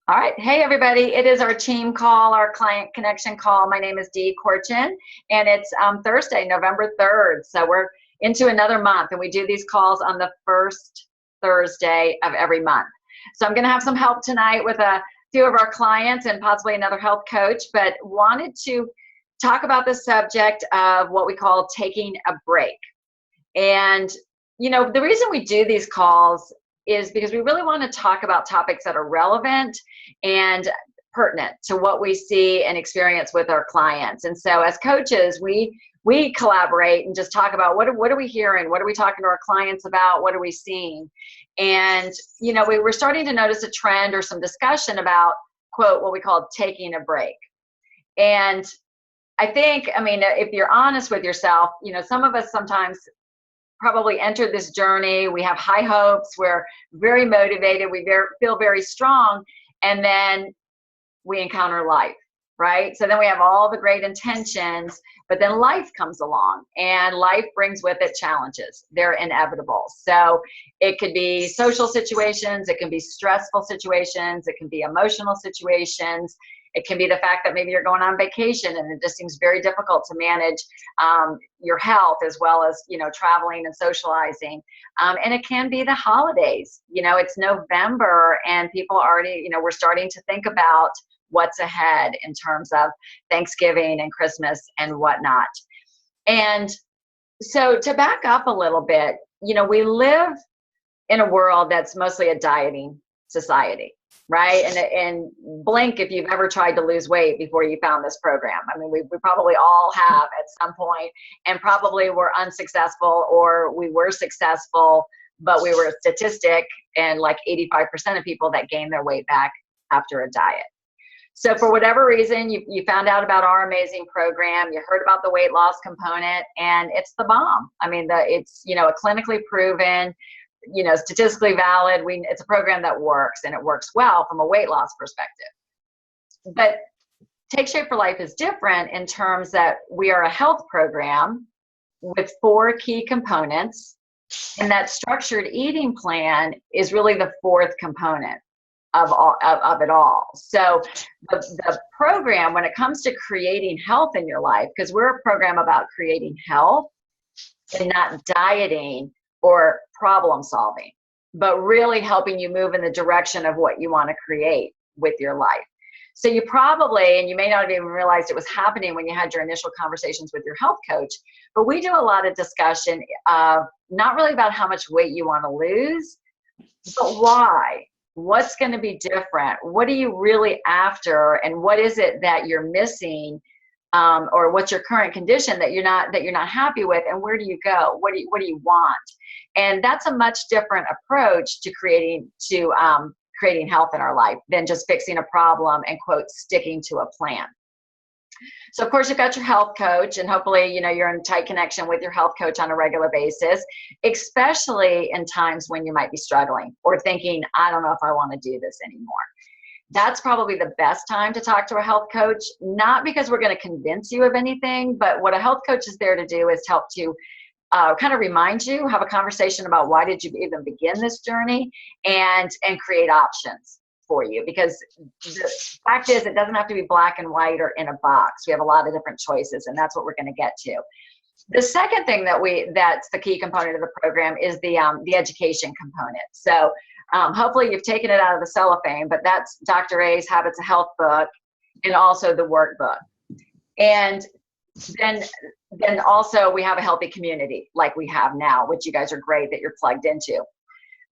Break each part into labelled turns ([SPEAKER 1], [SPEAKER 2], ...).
[SPEAKER 1] All right. Hey, everybody. It is our team call, our client connection call. My name is Dee Corchin, and it's Thursday, November 3rd. So we're into another month, and we do these calls on the first Thursday of every month. So I'm going to have some help tonight with a few of our clients and possibly another health coach, but wanted to talk about the subject of what we call taking a break. And, the reason we do these calls is because we really want to talk about topics that are relevant and pertinent to what we see and experience with our clients. And so as coaches, we collaborate and just talk about what are we hearing? What are we talking to our clients about? What are we seeing? And, we were starting to notice a trend or some discussion about, quote, what we call taking a break. And I think, if you're honest with yourself, some of us sometimes probably entered this journey. We have high hopes. We're very motivated. We feel very strong. And then we encounter life, right? So then we have all the great intentions, but then life comes along and life brings with it challenges. They're inevitable. So it could be social situations. It can be stressful situations. It can be emotional situations. It can be the fact that maybe you're going on vacation and it just seems very difficult to manage your health as well as, traveling and socializing. And it can be the holidays. It's November and people already, we're starting to think about what's ahead in terms of Thanksgiving and Christmas and whatnot. And so to back up a little bit, we live in a world that's mostly a dieting society. Right. And blink if you've ever tried to lose weight before you found this program. We probably all have at some point, and probably were unsuccessful, or we were successful, but we were a statistic, and like 85% of people that gain their weight back after a diet. So for whatever reason, you found out about our amazing program, you heard about the weight loss component, and it's the bomb. It's, a clinically proven, statistically valid. It's a program that works, and it works well from a weight loss perspective. But Take Shape for Life is different in terms that we are a health program with 4 key components, and that structured eating plan is really the 4th component of it all. So the program, when it comes to creating health in your life, because we're a program about creating health and not dieting or problem solving, but really helping you move in the direction of what you want to create with your life. So you probably, and you may not have even realized it was happening when you had your initial conversations with your health coach, but we do a lot of discussion of not really about how much weight you want to lose, but why. What's going to be different? What are you really after? And what is it that you're missing? Or what's your current condition that you're not happy with, and where do you go? What do you want? And that's a much different approach to creating health in our life than just fixing a problem and, quote, sticking to a plan. So of course you've got your health coach, and hopefully you're in tight connection with your health coach on a regular basis, especially in times when you might be struggling or thinking, I don't know if I want to do this anymore. That's probably the best time to talk to a health coach, not because we're going to convince you of anything, but what a health coach is there to do is help to kind of remind you, have a conversation about why did you even begin this journey, and create options for you. Because the fact is, it doesn't have to be black and white or in a box. We have a lot of different choices, and that's what we're going to get to. The second thing that's the key component of the program is the education component. So hopefully you've taken it out of the cellophane, but that's Dr. A's Habits of Health book, and also the workbook. And then also we have a healthy community like we have now, which you guys are great that you're plugged into.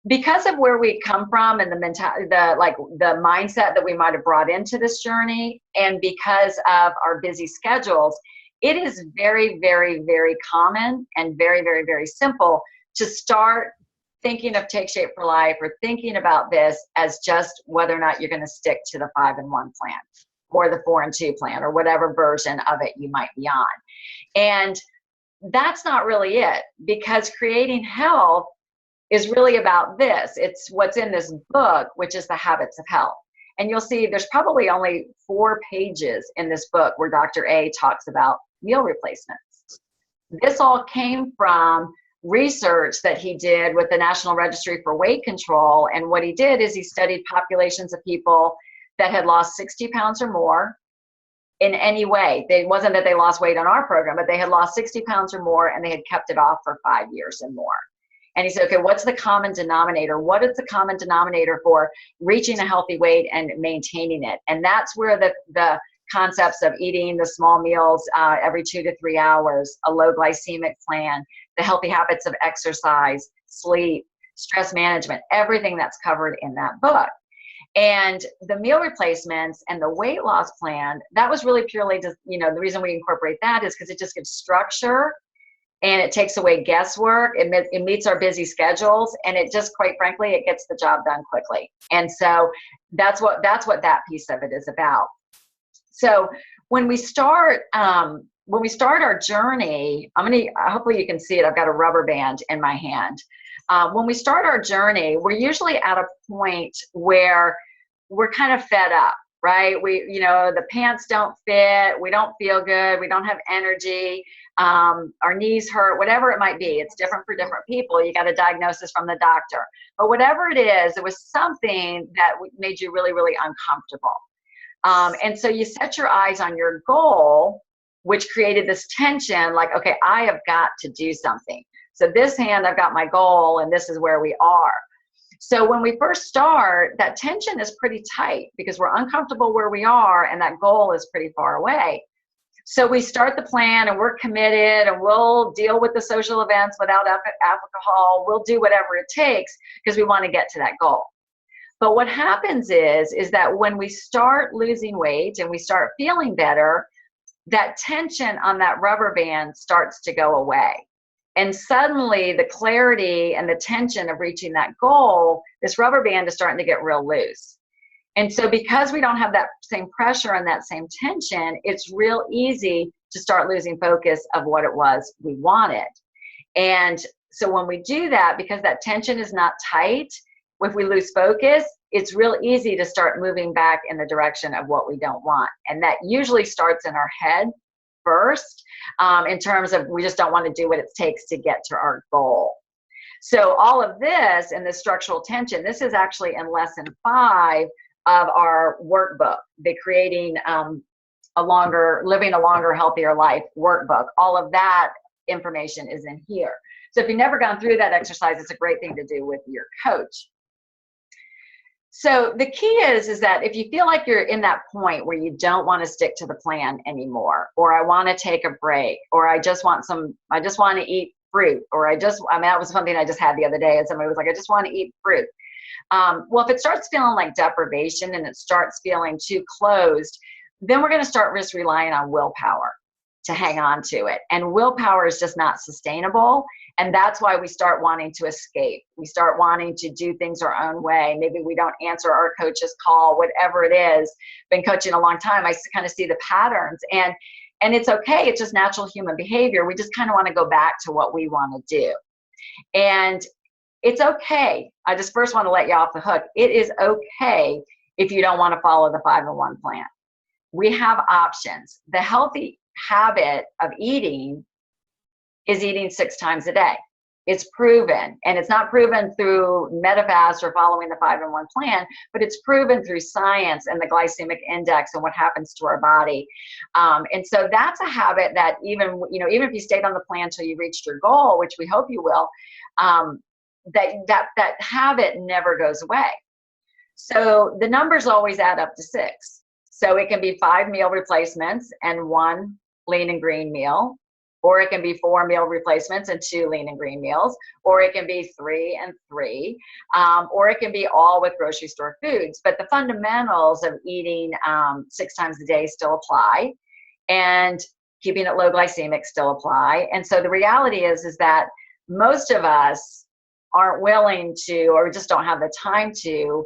[SPEAKER 1] Because of where we come from and the mindset that we might have brought into this journey, and because of our busy schedules, it is very, very, very common and very, very, very simple to start thinking of Take Shape for Life or thinking about this as just whether or not you're going to stick to the 5-in-1 plan or the 4-in-2 plan or whatever version of it you might be on. And that's not really it, because creating health is really about this. It's what's in this book, which is the Habits of Health. And you'll see there's probably only 4 pages in this book where Dr. A talks about meal replacements. This all came from research that he did with the National Registry for Weight Control. And what he did is he studied populations of people that had lost 60 pounds or more in any way. It wasn't that they lost weight on our program, but they had lost 60 pounds or more and they had kept it off for 5 years and more. And he said, okay, what's the common denominator? What is the common denominator for reaching a healthy weight and maintaining it? And that's where the concepts of eating the small meals every 2 to 3 hours, a low glycemic plan, the healthy habits of exercise, sleep, stress management, everything that's covered in that book. And the meal replacements and the weight loss plan, that was really purely just, the reason we incorporate that is because it just gives structure and it takes away guesswork. It meets our busy schedules, and it just, quite frankly, it gets the job done quickly. And so that's what that piece of it is about. So when we start our journey, hopefully you can see it. I've got a rubber band in my hand. When we start our journey, we're usually at a point where we're kind of fed up, right? The pants don't fit, we don't feel good, we don't have energy, our knees hurt, whatever it might be. It's different for different people. You got a diagnosis from the doctor. But whatever it is, it was something that made you really, really uncomfortable. And so you set your eyes on your goal, which created this tension, like, okay, I have got to do something. So this hand, I've got my goal, and this is where we are. So when we first start, that tension is pretty tight because we're uncomfortable where we are, and that goal is pretty far away. So we start the plan, and we're committed, and we'll deal with the social events without alcohol. We'll do whatever it takes because we want to get to that goal. But what happens is that when we start losing weight and we start feeling better, that tension on that rubber band starts to go away. And suddenly the clarity and the tension of reaching that goal, this rubber band is starting to get real loose. And so because we don't have that same pressure and that same tension, it's real easy to start losing focus of what it was we wanted. And so when we do that, because that tension is not tight, if we lose focus, it's real easy to start moving back in the direction of what we don't want. And that usually starts in our head first, in terms of we just don't want to do what it takes to get to our goal. So all of this and the structural tension, this is actually in lesson 5 of our workbook, the Creating Living a Longer, Healthier Life workbook. All of that information is in here. So if you've never gone through that exercise, it's a great thing to do with your coach. So the key is that if you feel like you're in that point where you don't want to stick to the plan anymore, or I want to take a break, or I just want to eat fruit, or that was something I just had the other day, and somebody was like, I just want to eat fruit. Well, if it starts feeling like deprivation and it starts feeling too closed, then we're going to start just relying on willpower to hang on to it. And willpower is just not sustainable. And that's why we start wanting to escape. We start wanting to do things our own way. Maybe we don't answer our coach's call, whatever it is. Been coaching a long time. I kind of see the patterns, and it's okay. It's just natural human behavior. We just kind of want to go back to what we want to do. And it's okay. I just first want to let you off the hook. It is okay if you don't want to follow the 5-in-1 plan. We have options. The healthy habit of eating is eating 6 times a day. It's proven, and it's not proven through MetaFast or following the 5-in-1 plan, but it's proven through science and the glycemic index and what happens to our body. And so that's a habit that even if you stayed on the plan until you reached your goal, which we hope you will, that habit never goes away. So the numbers always add up to 6. So it can be 5 meal replacements and 1 lean and green meal, or it can be 4 meal replacements and 2 lean and green meals, or it can be 3 and 3, or it can be all with grocery store foods. But the fundamentals of eating 6 times a day still apply, and keeping it low glycemic still apply. And so the reality is that most of us aren't willing to, or just don't have the time to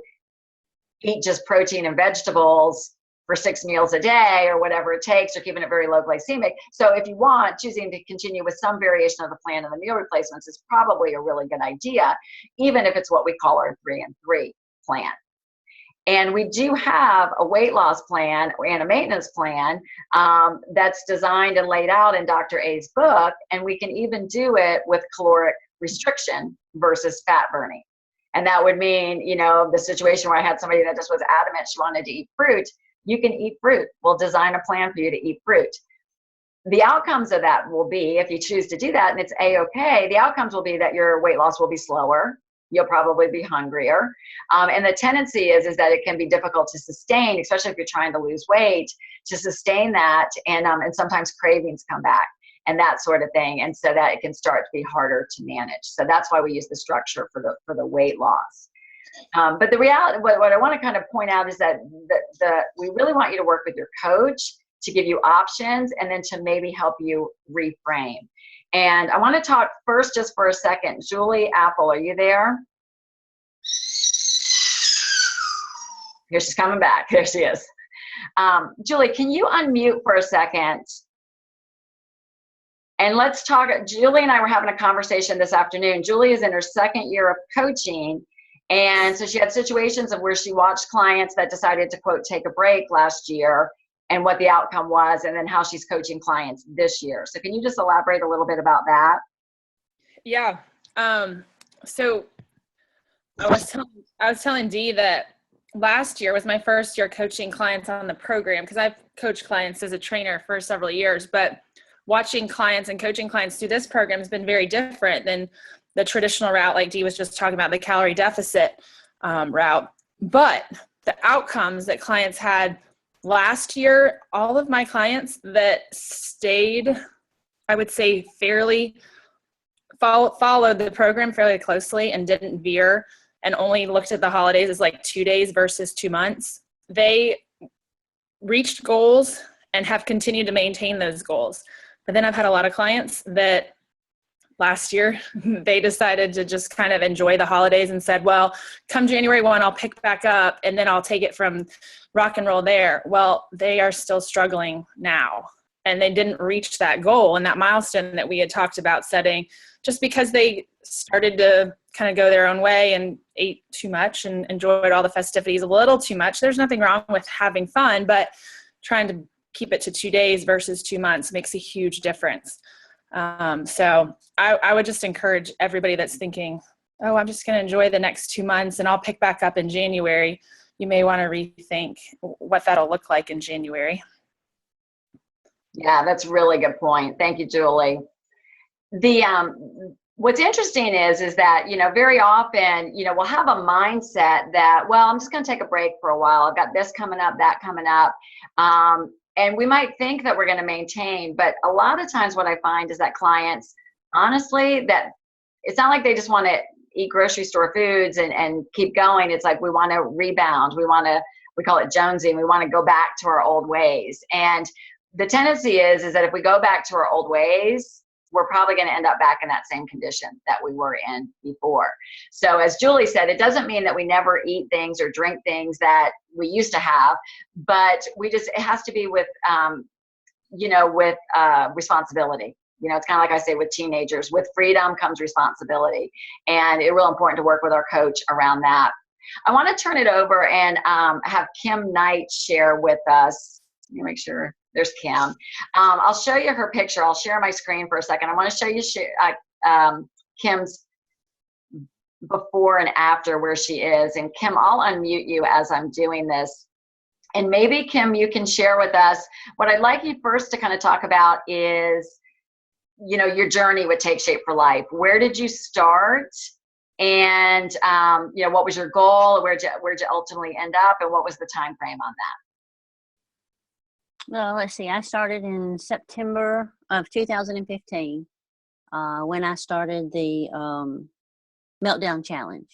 [SPEAKER 1] eat just protein and vegetables for 6 meals a day or whatever it takes, or keeping it very low glycemic. So if you want, choosing to continue with some variation of the plan and the meal replacements is probably a really good idea, even if it's what we call our 3 and 3 plan. And we do have a weight loss plan and a maintenance plan that's designed and laid out in Dr. A's book, and we can even do it with caloric restriction versus fat burning. And that would mean, the situation where I had somebody that just was adamant she wanted to eat fruit, you can eat fruit. We'll design a plan for you to eat fruit. The outcomes of that will be, if you choose to do that and it's A-okay, the outcomes will be that your weight loss will be slower. You'll probably be hungrier. And the tendency is that it can be difficult to sustain, especially if you're trying to lose weight, to sustain that. And sometimes cravings come back and that sort of thing. And so that it can start to be harder to manage. So that's why we use the structure for the weight loss. But the reality, what I want to kind of point out is that we really want you to work with your coach to give you options and then to maybe help you reframe. And I want to talk first just for a second. Julie Apple, are you there? Here she's coming back. There she is. Julie, can you unmute for a second? And let's talk. Julie and I were having a conversation this afternoon. Julie is in her second year of coaching. And so she had situations of where she watched clients that decided to, quote, take a break last year, and what the outcome was, and then how she's coaching clients this year. So can you just elaborate a little bit about that?
[SPEAKER 2] Yeah. So I was telling Dee that last year was my first year coaching clients on the program, because I've coached clients as a trainer for several years, but watching clients and coaching clients through this program has been very different than the traditional route, like Dee was just talking about, the calorie deficit route. But the outcomes that clients had last year, all of my clients that stayed, I would say fairly, followed the program fairly closely and didn't veer and only looked at the holidays as like 2 days versus 2 months, they reached goals and have continued to maintain those goals. But then I've had a lot of clients that last year, they decided to just kind of enjoy the holidays and said, well, come January 1, I'll pick back up and then I'll take it from rock and roll there. Well, they are still struggling now, and they didn't reach that goal and that milestone that we had talked about setting, just because they started to kind of go their own way and ate too much and enjoyed all the festivities a little too much. There's nothing wrong with having fun, but trying to keep it to 2 days versus 2 months makes a huge difference. So I would just encourage everybody that's thinking, oh, I'm just going to enjoy the next 2 months and I'll pick back up in January. You may want to rethink what that'll look like in January.
[SPEAKER 1] Yeah, that's a really good point. Thank you, Julie. What's interesting is that, very often, we'll have a mindset that, well, I'm just going to take a break for a while. I've got this coming up, that coming up. And we might think that we're going to maintain, but a lot of times what I find is that clients, honestly, that it's not like they just want to eat grocery store foods and keep going. It's like we want to rebound. We call it jonesing. We want to go back to our old ways. And the tendency is that if we go back to our old ways, we're probably going to end up back in that same condition that we were in before. So as Julie said, it doesn't mean that we never eat things or drink things that we used to have, but it has to be with, responsibility. It's kind of like I say with teenagers, with freedom comes responsibility. And it's real important to work with our coach around that. I want to turn it over and have Kim Knight share with us. Let me make sure. There's Kim. I'll show you her picture. I'll share my screen for a second. I want to show you Kim's before and after where she is. And Kim, I'll unmute you as I'm doing this. And maybe, Kim, you can share with us what I'd like you first to kind of talk about is, your journey with Take Shape for Life. Where did you start? And, what was your goal? Where'd you ultimately end up? And what was the time frame on that?
[SPEAKER 3] Well, let's see. I started in September of 2015 when I started the Meltdown Challenge.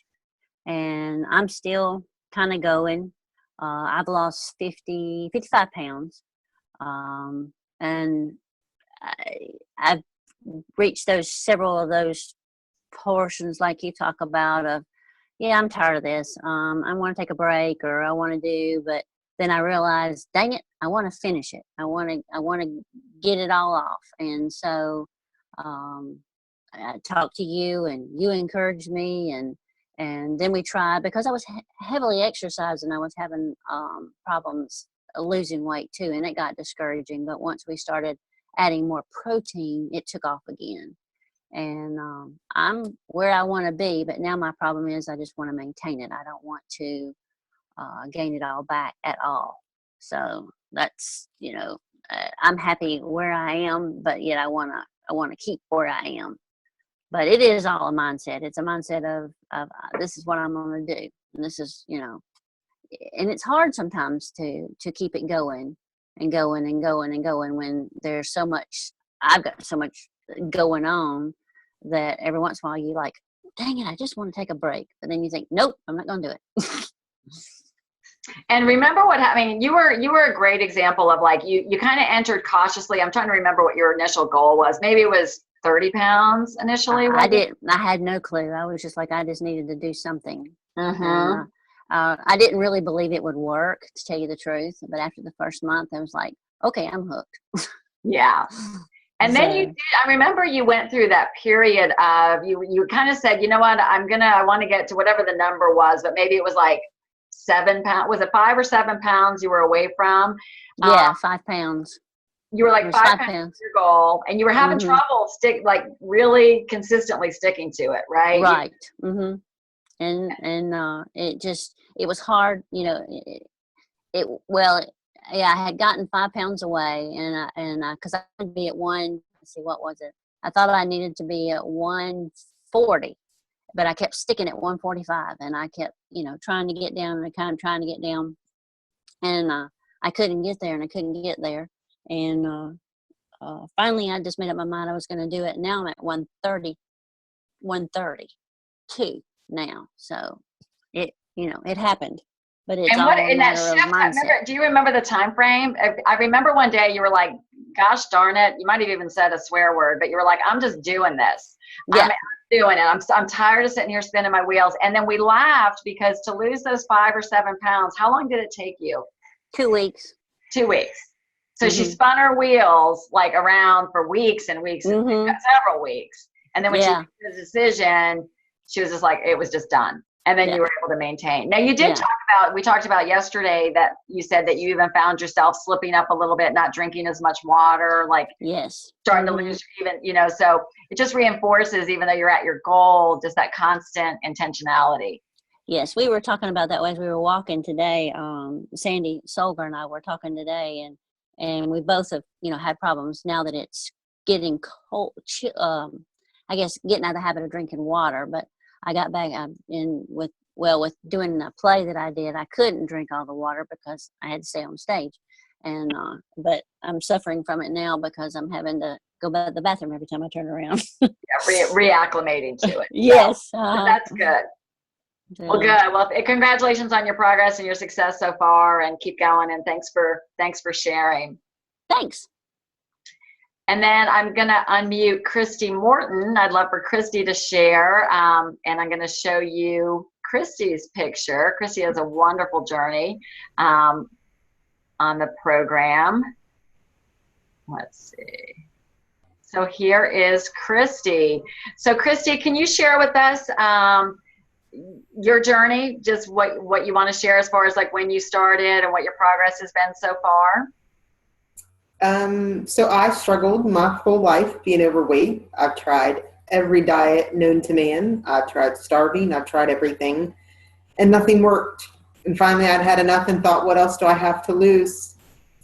[SPEAKER 3] And I'm still kind of going. I've lost 55 pounds. And I've reached several of those portions like you talk about of, yeah, I'm tired of this. I want to take a break, or I want to do, but then I realized, dang it, I want to finish it. I want to get it all off. And so I talked to you, and you encouraged me, and then we tried, because I was heavily exercising. I was having problems losing weight too, and it got discouraging. But once we started adding more protein, it took off again. And I'm where I want to be, but now my problem is I just want to maintain it. I don't want to gain it all back at all. So that's, I'm happy where I am, but yet I want to keep where I am. But it is all a mindset. It's a mindset of this is what I'm going to do, and this is, and it's hard sometimes to keep it going and going and going and going when there's so much. I've got so much going on that every once in a while you like, dang it, I just want to take a break, but then you think, nope, I'm not going to do it.
[SPEAKER 1] And remember what happened? You were a great example of like you kind of entered cautiously. I'm trying to remember what your initial goal was. Maybe it was 30 pounds initially.
[SPEAKER 3] I had no clue. I was just like, I just needed to do something.
[SPEAKER 1] Mm-hmm.
[SPEAKER 3] And, I didn't really believe it would work, to tell you the truth. But after the first month, I was like, okay, I'm hooked.
[SPEAKER 1] Yeah. And then you did, I remember you went through that period of, you kind of said, you know what, I want to get to whatever the number was, but maybe it was like 7 pounds. Was it 5 or 7 pounds you were away from?
[SPEAKER 3] Yeah, 5 pounds.
[SPEAKER 1] You were like 5 pounds your goal, and you were having trouble really consistently sticking to it, right?
[SPEAKER 3] Right. Mm-hmm. And it was hard, I had gotten 5 pounds away, and because I would be at let's see, what was it? I thought I needed to be at 140, but I kept sticking at 145, and I kept, trying to get down and trying to get down, and I couldn't get there, and I couldn't get there, and finally I just made up my mind I was going to do it. Now I'm at 132 now, so it happened. But it's all a matter of mindset.
[SPEAKER 1] Do you remember the time frame? I remember one day you were like, gosh darn it. You might have even said a swear word, but you were like, I'm just doing this.
[SPEAKER 3] Yeah.
[SPEAKER 1] I'm doing it. I'm tired of sitting here spinning my wheels. And then we laughed because to lose those 5 or 7 pounds, how long did it take you?
[SPEAKER 3] 2 weeks.
[SPEAKER 1] 2 weeks. So she spun her wheels like around for weeks and weeks, and several weeks. And then when she made the decision, she was just like, it was just done. And then you were able to maintain. Now you did we talked about yesterday that you said that you even found yourself slipping up a little bit, not drinking as much water, like starting to lose even, so it just reinforces, even though you're at your goal, just that constant intentionality.
[SPEAKER 3] Yes, we were talking about that as we were walking today. Sandy Solger and I were talking today, and we both have, had problems now that it's getting cold. I guess getting out of the habit of drinking water, but I got back with doing a play that I did. I couldn't drink all the water because I had to stay on stage, and but I'm suffering from it now because I'm having to go to the bathroom every time I turn around.
[SPEAKER 1] Reacclimating to it.
[SPEAKER 3] Yes,
[SPEAKER 1] that's good. Well, good. Well, congratulations on your progress and your success so far, and keep going. And thanks for sharing.
[SPEAKER 3] Thanks.
[SPEAKER 1] And then I'm going to unmute Christy Morton. I'd love for Christy to share. And I'm going to show you Christy's picture. Christy has a wonderful journey on the program. Let's see. So here is Christy. So Christy, can you share with us your journey, just what you want to share as far as like when you started and what your progress has been so far?
[SPEAKER 4] So I struggled my whole life being overweight. I've tried every diet known to man. I tried starving. I've tried everything, and nothing worked. And finally I'd had enough and thought, what else do I have to lose?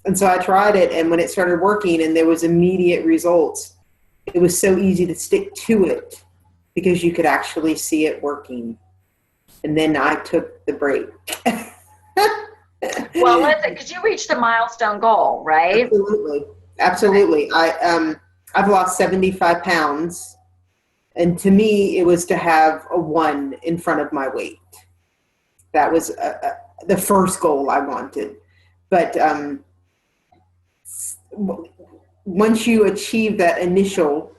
[SPEAKER 4] And so I tried it, and when it started working and there was immediate results, it was so easy to stick to it because you could actually see it working. And then I took the break.
[SPEAKER 1] Well, listen, because you reached a milestone goal, right?
[SPEAKER 4] Absolutely. I've lost 75 pounds, and to me, it was to have a 1 in front of my weight. That was the first goal I wanted. But once you achieve that initial,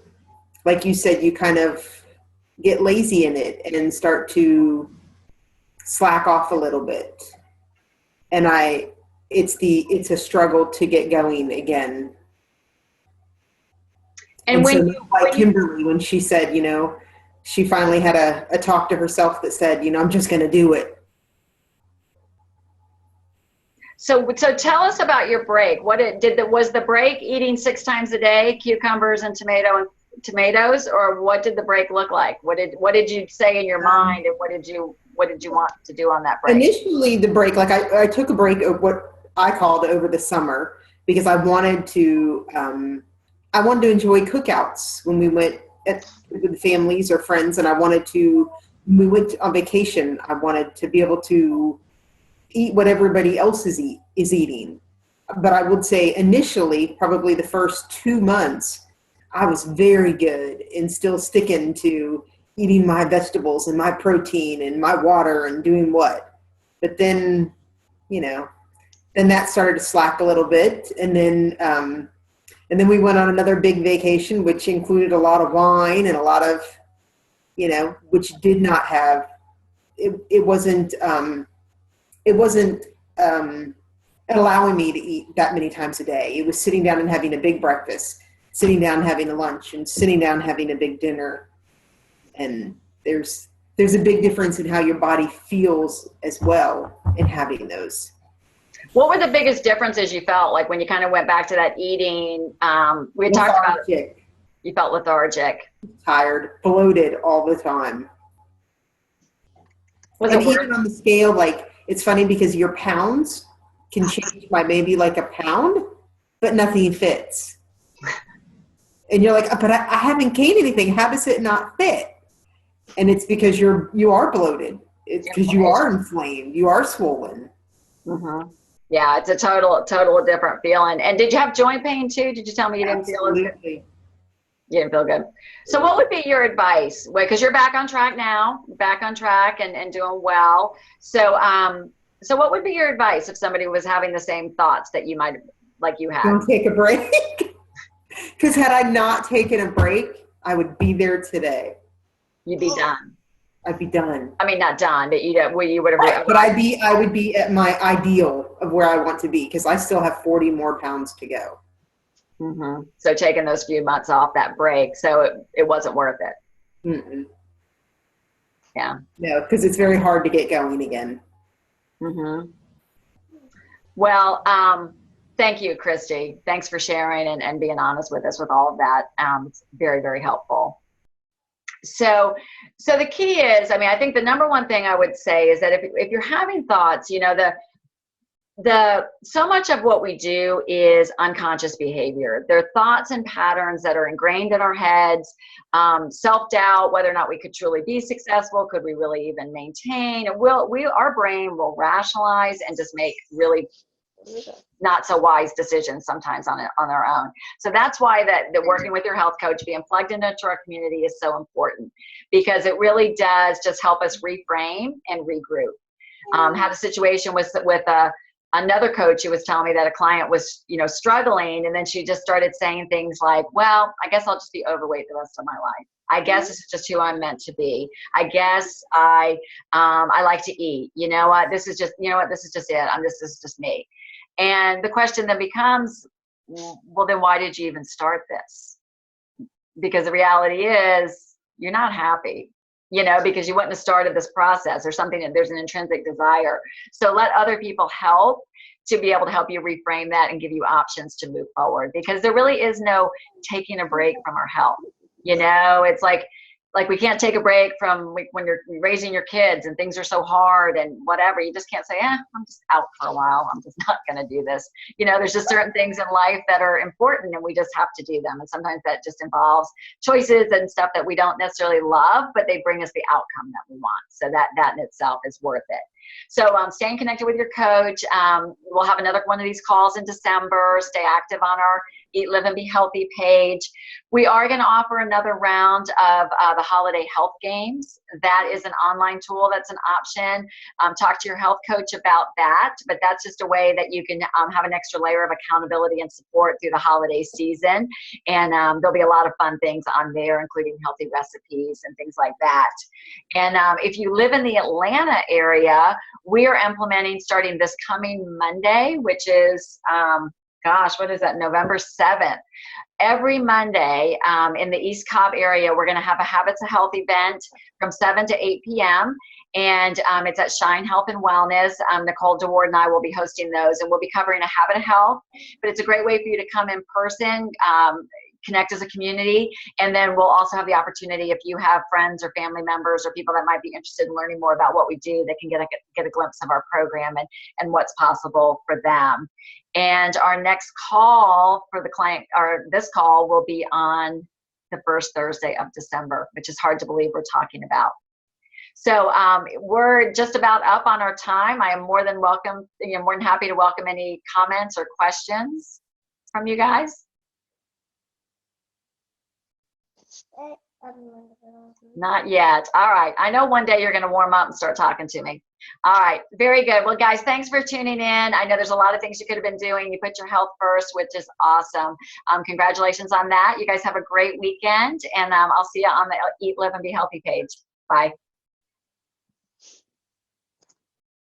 [SPEAKER 4] like you said, you kind of get lazy in it and start to slack off a little bit. And it's a struggle to get going again. And when Kimberly, when she said, she finally had a talk to herself that said, I'm just going to do it.
[SPEAKER 1] So tell us about your break. Was the break eating 6 times a day, cucumbers and tomato and tomatoes, or what did the break look like? What did you say in your mind, and what did you want to do on that break?
[SPEAKER 4] Initially, the break, like I took a break of what I called over the summer because I wanted to enjoy cookouts when we went with families or friends, and we went on vacation. I wanted to be able to eat what everybody else is eating. But I would say initially, probably the first 2 months, I was very good and still sticking to eating my vegetables and my protein and my water and doing what. But then, then that started to slack a little bit. And then we went on another big vacation, which included a lot of wine and a lot of, which did not have, it wasn't allowing me to eat that many times a day. It was sitting down and having a big breakfast, sitting down having a lunch, and sitting down having a big dinner. And there's a big difference in how your body feels as well in having those.
[SPEAKER 1] What were the biggest differences you felt like when you kind of went back to that eating? We talked about you felt lethargic,
[SPEAKER 4] tired, bloated all the time. And even on the scale, like, it's funny because your pounds can change by maybe like a pound, but nothing fits. And you're like, but I haven't gained anything. How does it not fit? And it's because you are bloated. It's because you are inflamed. You are swollen.
[SPEAKER 1] Mm-hmm. Yeah, it's a total different feeling. And did you have joint pain too? Did you tell me you didn't feel as good? You didn't feel good. So what would be your advice? Because you're back on track now, and doing well. So what would be your advice if somebody was having the same thoughts that you might, like you had?
[SPEAKER 4] Don't take a break. Because had I not taken a break, I would be there today.
[SPEAKER 1] You'd be done.
[SPEAKER 4] I'd be done.
[SPEAKER 1] I mean, not done, but you would have.
[SPEAKER 4] But I would be at my ideal of where I want to be because I still have 40 more pounds to go.
[SPEAKER 1] Mm-hmm. So taking those few months off that break, so it wasn't worth it.
[SPEAKER 4] Mm-mm.
[SPEAKER 1] Yeah.
[SPEAKER 4] No, because it's very hard to get going again.
[SPEAKER 1] Mm-hmm. Well, thank you, Christy. Thanks for sharing and being honest with us with all of that. It's very, very helpful. So the key is, I think the number one thing I would say is that if you're having thoughts, so much of what we do is unconscious behavior. They're thoughts and patterns that are ingrained in our heads, self-doubt, whether or not we could truly be successful, could we really even maintain, and our brain will rationalize and just make really not so wise decisions sometimes on their own. So that's why that working with your health coach, being plugged into our community is so important, because it really does just help us reframe and regroup. Had a situation with another coach who was telling me that a client was, struggling, and then she just started saying things like, well, I guess I'll just be overweight the rest of my life. I guess this is just who I'm meant to be. I guess I like to eat. You know what? This is just it. This is just me. And the question then becomes, well, then why did you even start this? Because the reality is you're not happy, because you wouldn't have started this process or something, and there's an intrinsic desire. So let other people help to be able to help you reframe that and give you options to move forward, because there really is no taking a break from our health. It's like we can't take a break from when you're raising your kids and things are so hard and whatever. You just can't say, I'm just out for a while. I'm just not going to do this. There's just certain things in life that are important, and we just have to do them. And sometimes that just involves choices and stuff that we don't necessarily love, but they bring us the outcome that we want. So that in itself is worth it. So staying connected with your coach. We'll have another one of these calls in December. Stay active on our Eat, Live, and Be Healthy page. We are going to offer another round of the holiday health games. That is an online tool that's an option. Talk to your health coach about that, but that's just a way that you can have an extra layer of accountability and support through the holiday season. And there'll be a lot of fun things on there, including healthy recipes and things like that. And if you live in the Atlanta area, we are implementing starting this coming Monday, which is, what is that, November 7th. Every Monday in the East Cobb area, we're going to have a Habits of Health event from 7 to 8 p.m. And it's at Shine Health and Wellness. Nicole DeWard and I will be hosting those, and we'll be covering a habit of health. But it's a great way for you to come in person, connect as a community. And then we'll also have the opportunity, if you have friends or family members or people that might be interested in learning more about what we do, they can get a glimpse of our program and what's possible for them. And our next call for the client, or this call, will be on the first Thursday of December, which is hard to believe we're talking about. So we're just about up on our time. I am more than happy to welcome any comments or questions from you guys. Not yet. All right. I know one day you're going to warm up and start talking to me. All right. Very good. Well, guys, thanks for tuning in. I know there's a lot of things you could have been doing. You put your health first, which is awesome. Congratulations on that. You guys have a great weekend, and I'll see you on the Eat, Live, and Be Healthy page. Bye.